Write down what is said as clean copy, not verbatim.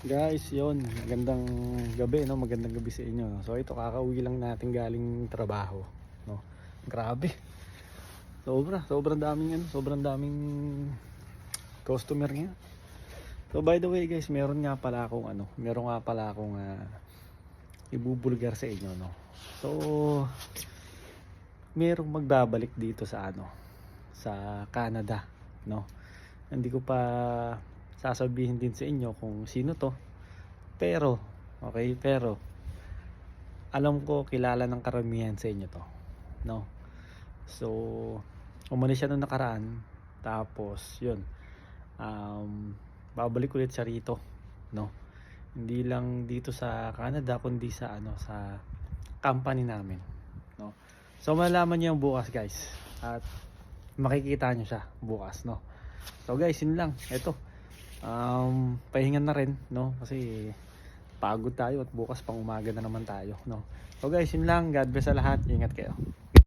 Guys, yon magandang gabi, no? Magandang gabi sa inyo. So ito, kakauwi lang natin galing trabaho, no? Grabe. Sobrang daming sobrang daming customer niya. So by the way, guys, meron nga pala akong ibubulgar sa inyo, no? So merong magbabalik dito sa Canada, no? Hindi ko pa sasabihin din sa inyo kung sino to, pero alam ko kilala ng karamihan sa inyo to, no? So umalis siya nung nakaraan, tapos yun, babalik ulit siya rito, no? Hindi lang dito sa Canada kundi sa company namin, no? So malalaman niyo yung bukas, guys, at makikita niyo siya bukas, no? So guys, yun lang. Ito, pahingan na rin, no? Kasi pagod tayo at bukas pang umaga na naman tayo, no? So guys, yun lang. God bless sa lahat. Ingat kayo.